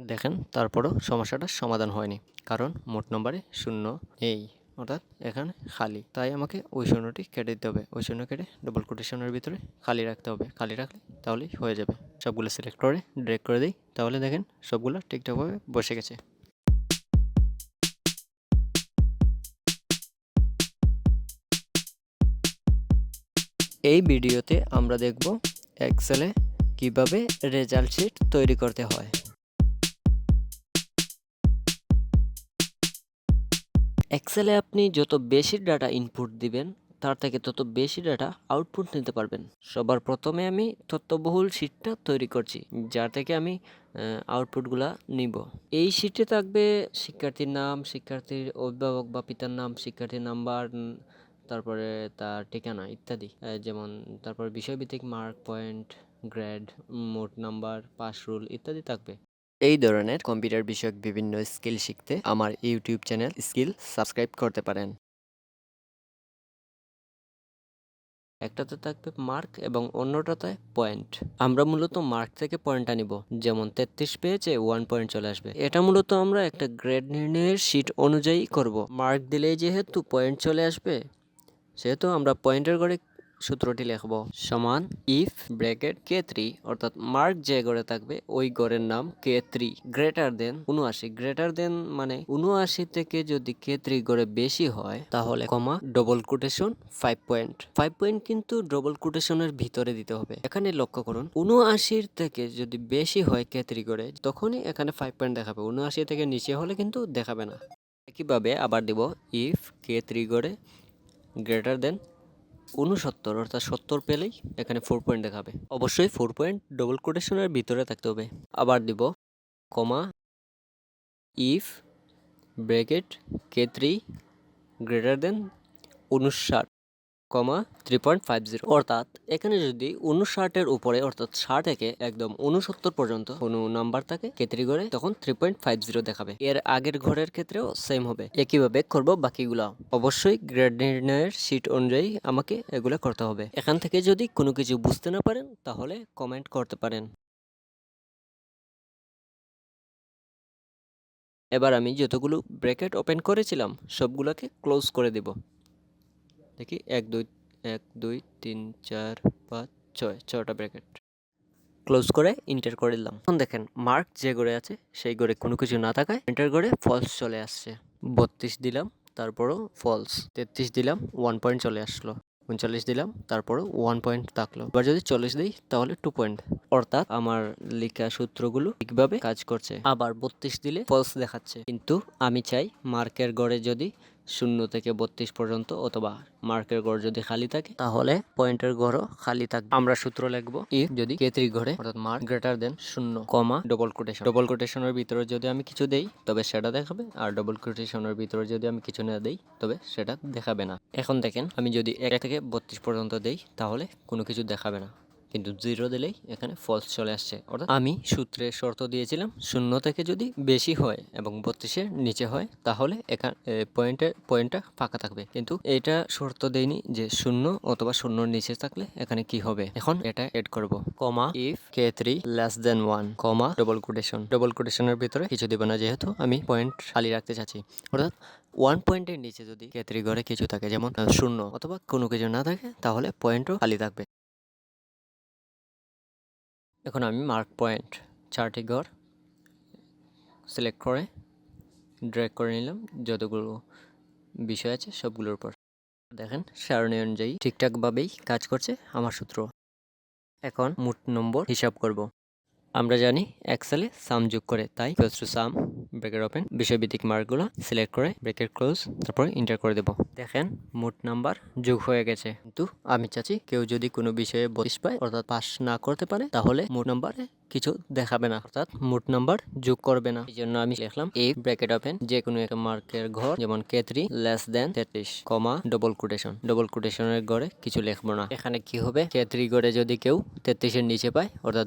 দেখেন তারপরও সমস্যাটা সমাধান হয়নি, কারণ মোট নম্বরে শূন্য নেই, অর্থাৎ এখানে খালি। তাই আমাকে ওই শূন্যটি কেটে দিতে হবে। ওই শূন্য কেটে ডবল কোটেশনের ভিতরে খালি রাখতে হবে। খালি রাখলে তাহলেই হয়ে যাবে। সবগুলো সিলেক্ট করে ড্র্যাগ করে দিই, তাহলে দেখেন সবগুলো ঠিকঠাকভাবে বসে গেছে। এই ভিডিওতে আমরা দেখব এক্সেলে কিভাবে রেজাল্ট শিট তৈরি করতে হয়। এক্সেলে আপনি যত বেশি ডাটা ইনপুট দিবেন, তার থেকে তত বেশি ডাটা আউটপুট নিতে পারবেন। সবার প্রথমে আমি তথ্যবহুল শিটটা তৈরি করছি, যার থেকে আমি আউটপুটগুলা নিব। এই শিটে থাকবে শিক্ষার্থীর নাম, শিক্ষার্থীর অভিভাবক বা পিতার নাম, শিক্ষার্থীর নাম্বার, তারপরে তার ঠিকানা ইত্যাদি। যেমন তারপর বিষয়ভিত্তিক মার্ক, পয়েন্ট, গ্রেড, মোট নাম্বার, পাস রুল ইত্যাদি থাকবে। এই ধরনের কম্পিউটার বিষয়ক বিভিন্ন স্কিল শিখতে আমার ইউটিউব চ্যানেল স্কিল সাবস্ক্রাইব করতে পারেন। একটাতে থাকবে মার্ক এবং অন্যটাতে পয়েন্ট। আমরা মূলত মার্ক থেকে পয়েন্টটা নিব। যেমন 33 পেয়েছে 1 পয়েন্ট চলে আসবে। এটা মূলত আমরা একটা গ্রেড নির্ণয়ের শিট অনুযায়ী করব। মার্ক দিলেই যেহেতু পয়েন্ট চলে আসবে, সেহেতু আমরা পয়েন্টের ঘরে সূত্রটি লিখব সমান ইফ ব্র্যাকেট K3, অর্থাৎ মার্ক যে ঘরে থাকবে ওই ঘরের নাম K3 greater than 79। Greater than মানে 79 থেকে যদি K3 ঘরে বেশি হয়, তাহলে কমা ডবল কোটেশন 5 পয়েন্ট। 5 পয়েন্ট কিন্তু ডবল কোটেশনের ভিতরে দিতে হবে। এখানে লক্ষ্য করুন, 79 থেকে যদি বেশি হয় K3 ঘরে, তখনই এখানে 5 পয়েন্ট দেখাবে। 79 থেকে নিচে হলে কিন্তু দেখাবে না। একইভাবে আবার দিব ইফ K3 ঘরে গ্রেটার দেন 69, অর্থাৎ 70 পেলেই এখানে 4 পয়েন্ট দেখাবে। অবশ্যই 4 পয়েন্ট ডবল কোটেশনের ভিতরে থাকতে হবে। আবার দিব comma if bracket K3 greater than 59, কমা 3.50, অর্থাৎ এখানে যদি 59-এর উপরে, অর্থাৎ 60 থেকে একদম 69 পর্যন্ত কোনো নাম্বার থাকে K3 ঘরে, তখন 3.50 দেখাবে। এর আগের ঘরের ক্ষেত্রেও সেম হবে। একইভাবে করব বাকিগুলা। অবশ্যই গ্রেড নির্ণয়ের শিট অনুযায়ী আমাকে এগুলো করতে হবে। এখান থেকে যদি কোনো কিছু বুঝতে না পারেন, তাহলে কমেন্ট করতে পারেন। এবার আমি যতগুলো ব্র্যাকেট ওপেন করেছিলাম সবগুলোকে ক্লোজ করে দেব। দেখি 1 2 3 4 5 6, 6টা ব্র্যাকেট ক্লোজ করে ইন্টার করে দিলাম। এখন দেখেন মার্ক যে ঘরে আছে সেই ঘরে কোনো কিছু না থাকায় এন্টার করে ফলস চলে আসছে। 32 দিলাম, তারপরও ফলস। 33 দিলাম, 1 পয়েন্ট চলে আসলো। 39 দিলাম, তারপরও 1 পয়েন্ট থাকলো। এবার যদি 40 দিই তাহলে 2 পয়েন্ট। অর্থাৎ আমার লেখা সূত্রগুলো ঠিকভাবে কাজ করছে। আবার 32 দিলে ফলস দেখাচ্ছে, কিন্তু আমি চাই মার্কের ঘরে যদি 0 থেকে 32 পর্যন্ত, অথবা মার্কের ঘর যদি খালি থাকে, তাহলে পয়েন্টের ঘরও খালি থাকবে। আমরা সূত্র লিখব ইফ যদি K3 ঘরে, অর্থাৎ mark greater than 0, comma double quotation. Double কোটেশনের ভিতরে যদি আমি কিছু দেই তবে সেটা দেখাবে, আর ডবল কোটেশনের ভিতরে যদি আমি কিছু না দেই তবে সেটা দেখাবে না। এখন দেখেন আমি যদি 1 থেকে 32 পর্যন্ত দেই তাহলে কোনো কিছু দেখাবে না, কিন্তু 0 দিলেই এখানে ফলস চলে আসছে। অর্থাৎ আমি সূত্রে শর্ত দিয়েছিলাম 0 থেকে যদি বেশি হয় এবং 32-এর নিচে হয়, তাহলে এখানে পয়েন্টটা ফাঁকা থাকবে। কিন্তু এটা শর্ত দেয়নি যে 0 অথবা 0-র নিচে থাকলে এখানে কি হবে। এখন এটা এড করব, comma if K3 less than 1, comma double quotation. Double কোটেশনের ভিতরে কিছু দিব না, যেহেতু আমি পয়েন্ট খালি রাখতে চাচ্ছি। অর্থাৎ 1 পয়েন্টের নিচে যদি K3 ঘরে কিছু থাকে, যেমন 0 অথবা কোনো কিছু না থাকে, তাহলে পয়েন্টও খালি থাকবে। এখন আমি মার্ক পয়েন্ট 4টি ঘর সিলেক্ট করে ড্র্যাগ করে নিলাম যতগুলো বিষয় আছে সবগুলোর উপর। দেখেন সারণী অনুযায়ী ঠিকঠাকভাবেই কাজ করছে আমার সূত্র। এখন মোট নম্বর হিসাব করব। আমরা জানি এক্সেলে সাম যোগ করে, তাই equals to some bracket open, বিষয়ভিত্তিক মার্কগুলো সিলেক্ট করে ব্র্যাকেট ক্লোজ, তারপর ইন্টার করে দেব। দেখেন মোট নাম্বার যোগ হয়ে গেছে। কিন্তু আমি চাচ্ছি কেউ যদি কোনো বিষয়ে 32 পায়, অর্থাৎ পাস না করতে পারে, তাহলে মোট নাম্বারে কিছু দেখাবে না, অর্থাৎ মোট নাম্বার যোগ করবে না। এই জন্য আমি লিখলাম ইফ ব্র্যাকেট ওপেন যে কোনো একটা মার্কের ঘর, যেমন K3 less than 33, comma double quotation. Double কোটেশনের ঘরে কিছু লিখবো না। এখানে কি হবে, K3 ঘরে যদি কেউ 33-এর নিচে পায়, অর্থাৎ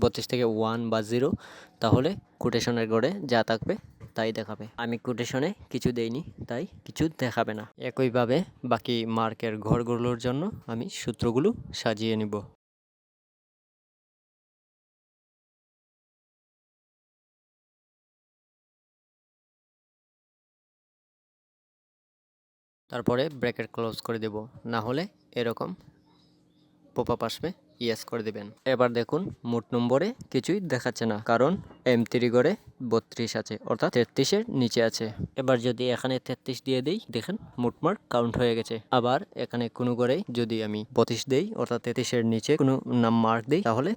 32 থেকে 1 বা 0, তাহলে কোটেশনের ঘরে যা থাকবে তাই দেখাবে। আমি কোটেশনে কিছু দেইনি, তাই কিছু দেখাবে না। একইভাবে বাকি মার্কের ঘরগুলোর জন্য আমি সূত্রগুলো সাজিয়ে নিব। তারপরে ব্র্যাকেট ক্লোজ করে দেব, না হলে এরকম পপআপ আসবে, ইয়েস করে দিবেন। এবার দেখুন মোট নম্বরে কিছুই দেখাচ্ছে না, কারণ M3 ঘরে 32 আছে, অর্থাৎ 33-এর নিচে আছে। এবার যদি এখানে 33 দিয়ে দিই, দেখেন মোট মার্ক কাউন্ট হয়ে গেছে। আবার এখানে কোনো ঘরে যদি আমি 32 দেই, অর্থাৎ 33-এর নিচে কোনো মার্ক দিই, তাহলে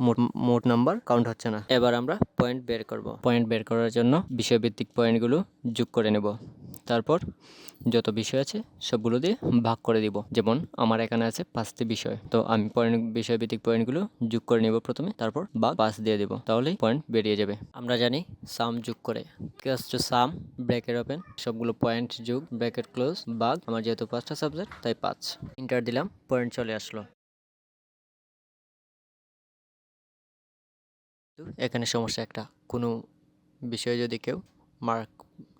মোট নাম্বার কাউন্ট হচ্ছে না। এবার আমরা পয়েন্ট বের করব। পয়েন্ট বের করার জন্য বিষয়ভিত্তিক পয়েন্টগুলো যোগ করে নেব। তারপর যত বিষয় আছে সবগুলো দিয়ে ভাগ করে দিব। যেমন আমার এখানে আছে 5টি বিষয়, তো আমি বিষয়ভিত্তিক পয়েন্টগুলো যোগ করে নেব প্রথমে, তারপর ভাগ 5 দিয়ে দেব, তাহলেই পয়েন্ট বেরিয়ে যাবে। আমরা জানি সাম যোগ করে সাম ব্র্যাকেট ওপেন, সবগুলো পয়েন্ট যোগ ব্র্যাকেট ক্লোজ ভাগ, আমার যেহেতু 5টা সাবজেক্ট তাই 5। এন্টার দিলাম, পয়েন্ট চলে আসলো। তো এখানে সমস্যা একটা, কোনো বিষয়ে যদি কেউ মার্ক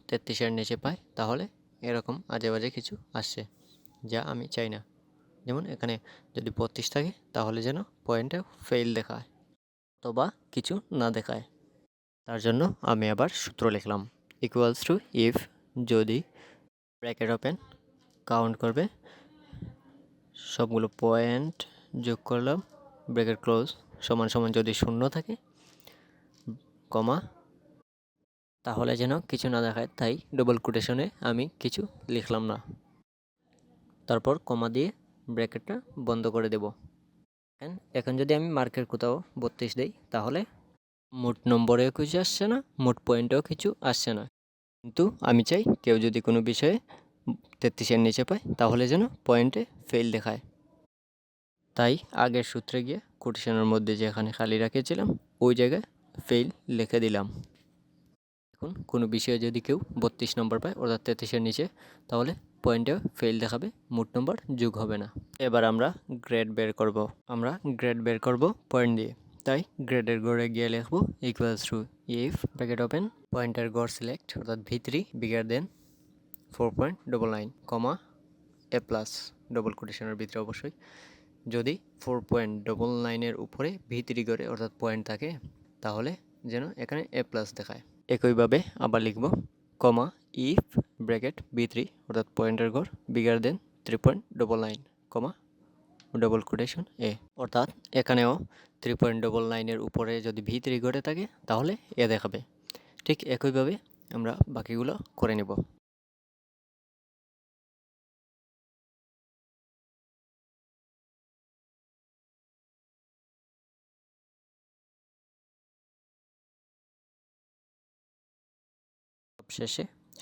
33-এর নিচে পায়, তাহলে এরকম আজে বাজে কিছু আসছে, যা আমি চাই না। যেমন এখানে যদি 32 থাকে, তাহলে যেন পয়েন্টে ফেল দেখায় অথবা কিছু না দেখায়। তার জন্য আমি আবার সূত্র লিখলাম, ইকুয়ালস টু ইফ, যদি ব্র্যাকেট ওপেন কাউন্ট করবে, সবগুলো পয়েন্ট যোগ করলাম, ব্র্যাকেট ক্লোজ সমান সমান যদি 0 থাকে, কমা, তাহলে যেন কিছু না দেখায়, তাই ডবল কোটেশনে আমি কিছু লিখলাম না। তারপর কমা দিয়ে ব্র্যাকেটটা বন্ধ করে দেব। এখন যদি আমি মার্কের কোথাও 32 দেই, তাহলে মোট নম্বরেও কিছু আসছে না, মোট পয়েন্টেও কিছু আসছে না। কিন্তু আমি চাই কেউ যদি কোনো বিষয়ে 33-এর নিচে পায়, তাহলে যেন পয়েন্টে ফেল দেখায়। তাই আগের সূত্রে গিয়ে কোটেশনের মধ্যে যেখানে খালি রাখিয়েছিলাম, ওই জায়গায় ফেল লিখে দিলাম। এখন কোনো বিষয়ে যদি কেউ 32 নম্বর পায়, অর্থাৎ 33-এর নিচে, তাহলে পয়েন্টেও ফেল দেখাবে, মোট নম্বর যোগ হবে না। এবার আমরা গ্রেড বের করব। পয়েন্ট দিয়ে। তাই গ্রেডের গড়ে গিয়ে লিখব equals to if bracket open পয়েন্টের গড় সিলেক্ট, অর্থাৎ V3 বিগার দেন 4.99, কমা এ প্লাস, ডবল কোটেশনের ভিতরে অবশ্যই। যদি 4.99-এর উপরে V3 গড়ে অর্থাৎ পয়েন্ট থাকে, তাহলে যেন এখানে এ প্লাস দেখায়। একইভাবে আবার লিখব, কমা ইফ ব্র্যাকেট V3 অর্থাৎ পয়েন্টের গড় bigger than 3.99, comma double quotation এ, অর্থাৎ এখানেও 3.99-এর উপরে যদি V3 ঘটে থাকে, তাহলে এ দেখাবে। ঠিক একইভাবে আমরা বাকিগুলো করে নেব।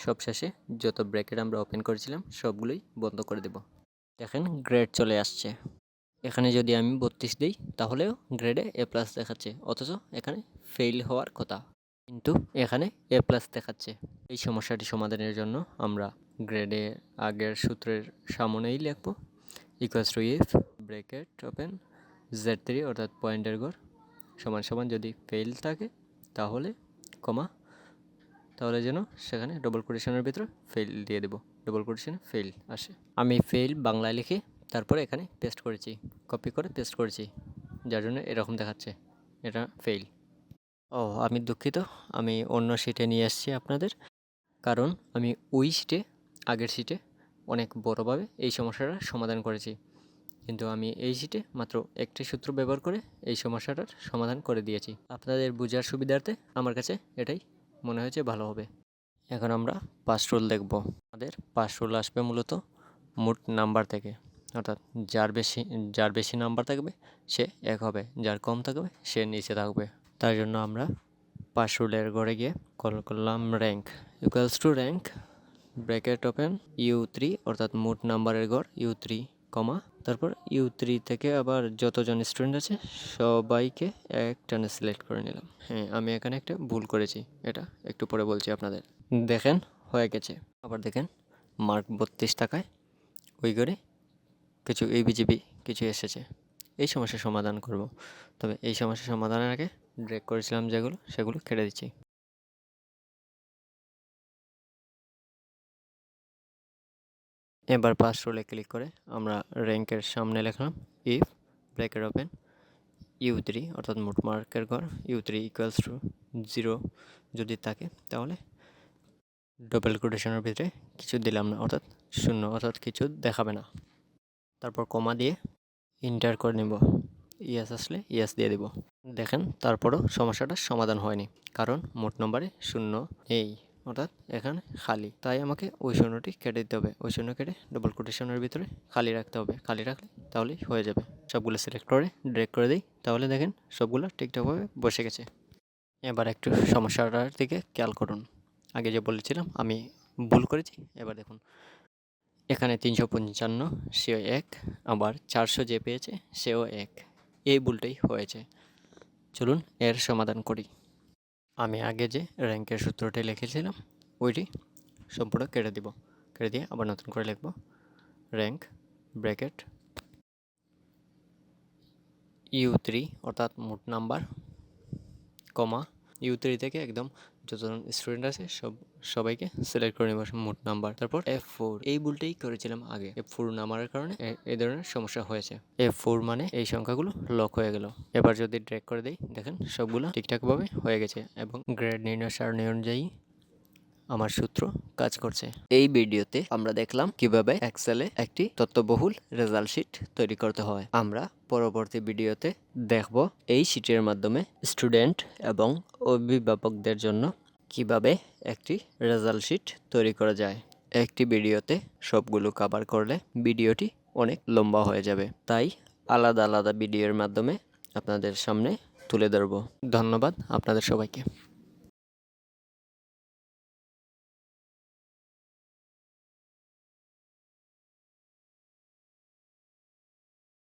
সবশেষে যত ব্র্যাকেট আমরা ওপেন করেছিলাম সবগুলোই বন্ধ করে দেব। দেখেন গ্রেড চলে আসছে। এখানে যদি আমি 32 দিই, তাহলেও গ্রেডে এ প্লাস দেখাচ্ছে, অথচ এখানে ফেল হওয়ার কথা, কিন্তু এখানে এ প্লাস দেখাচ্ছে। এই সমস্যাটি সমাধানের জন্য আমরা গ্রেডে আগের সূত্রের সামনেই লিখব equals to if bracket open Z3 অর্থাৎ পয়েন্টের গড় সমান সমান যদি ফেল থাকে, তাহলে কমা, তাহলে যেন সেখানে ডবল কোটেশনের ভিতরে ফেল দিয়ে দেব, ডবল কোটেশনে ফেল আসে। আমি ফেল বাংলায় লিখে তারপরে এখানে পেস্ট করেছি, কপি করে পেস্ট করেছি, যার জন্য এরকম দেখাচ্ছে, এটা ফেল। আমি দুঃখিত, আমি অন্য শিটে নিয়ে আসছি আপনাদের, কারণ আমি ওই শিটে, আগের শিটে অনেক বড়োভাবে এই সমস্যাটার সমাধান করেছি, কিন্তু আমি এই শিটে মাত্র একটি সূত্র ব্যবহার করে এই সমস্যাটার সমাধান করে দিয়েছি। আপনাদের বোঝার সুবিধার্থে আমার কাছে এটাই মনে হয়েছে ভালো হবে। এখন আমরা পাস রুল দেখব। আমাদের পাস রুল আসবে মূলত মোট নাম্বার থেকে, অর্থাৎ যার বেশি নাম্বার থাকবে সে 1 হবে, যার কম থাকবে সে নিচে থাকবে। তার জন্য আমরা পাস রুলের ঘরে গিয়ে কল করলাম rank equals to rank bracket open U3 অর্থাৎ মোট নাম্বারের ঘর U3, কমা, তারপর U3 থেকে আবার যতজন স্টুডেন্ট আছে সবাইকে একটানে সিলেক্ট করে নিলাম। হ্যাঁ, আমি এখানে একটা ভুল করেছি, এটা একটু পরে বলছি আপনাদের। দেখেন হয়ে গেছে। আবার দেখেন মার্ক 32 টাকায় ওই ঘরে কিছু ABGB কিছু এসেছে। এই সমস্যার সমাধান করব, তবে এই সমস্যার সমাধানের আগে ড্র্যাগ করেছিলাম যেগুলো, সেগুলো কেটে দিচ্ছি। এবার পাস রুলে ক্লিক করে আমরা র্যাঙ্কের সামনে লিখলাম ইফ ব্র্যাকেট ওপেন U3 অর্থাৎ মোট মার্কের ঘর U3 ইকুয়ালস টু 0 যদি থাকে, তাহলে ডবল কোটেশনের ভিতরে কিছু দিলাম না, অর্থাৎ শূন্য, অর্থাৎ কিছু দেখাবে না। তারপর কমা দিয়ে ইন্টার করে নেব, ইয়েস আসলে ইয়েস দিয়ে দিব। দেখেন তারপরও সমস্যাটার সমাধান হয়নি, কারণ মোট নম্বরে শূন্য নেই, অর্থাৎ এখানে খালি। তাই আমাকে ওই শূন্যটি কেটে দিতে হবে। ওই শূন্য কেটে ডবল কোটেশনের ভিতরে খালি রাখতে হবে। খালি রাখলে তাহলেই হয়ে যাবে। সবগুলো সিলেক্ট করে ড্র্যাগ করে দিই, তাহলে দেখেন সবগুলো ঠিকঠাকভাবে বসে গেছে। এবার একটু সমস্যাটার দিকে খেয়াল করুন। আগে যে বলেছিলাম আমি ভুল করেছি, এবার দেখুন এখানে 355 সেও 1, আবার 400 যে পেয়েছে সেও 1, এই ভুলটাই হয়েছে। চলুন এর সমাধান করি। আমি আগে যে র্যাঙ্কের সূত্রটি লিখেছিলাম ওইটি সম্পূর্ণ কেটে দিব। কেটে দিয়ে আবার নতুন করে লিখব র্যাঙ্ক ব্র্যাকেট U3, অর্থাৎ মোট নাম্বার, কমা U3 থেকে একদম যতজন স্টুডেন্ট আছে সবাইকে সিলেক্ট করে নেব মোট নাম্বার। তারপর F4, এই ভুলটাই করেছিলাম আগে। F4 নামার কারণে এই ধরনের সমস্যা হয়েছে। F4 মানে এই সংখ্যাগুলো লক হয়ে গেল। এবার যদি ড্র্যাগ করে দেই, দেখেন সবগুলো ঠিকঠাকভাবে হয়ে গেছে এবং গ্রেড নির্ণয় সারণী অনুযায়ী আমার সূত্র কাজ করছে। এই ভিডিওতে আমরা দেখলাম কিভাবে এক্সেলে একটি তথ্যবহুল রেজাল্ট শিট তৈরি করতে হয়। আমরা পরবর্তী ভিডিওতে দেখব এই শিটের মাধ্যমে স্টুডেন্ট এবং অভিভাবকদের জন্য কিভাবে একটি রেজাল্ট শিট তৈরি করা যায়। একটি ভিডিওতে সবগুলো কভার করলে ভিডিওটি অনেক লম্বা হয়ে যাবে, তাই আলাদা আলাদা ভিডিওর মাধ্যমে আপনাদের সামনে তুলে ধরব। ধন্যবাদ আপনাদের সবাইকে।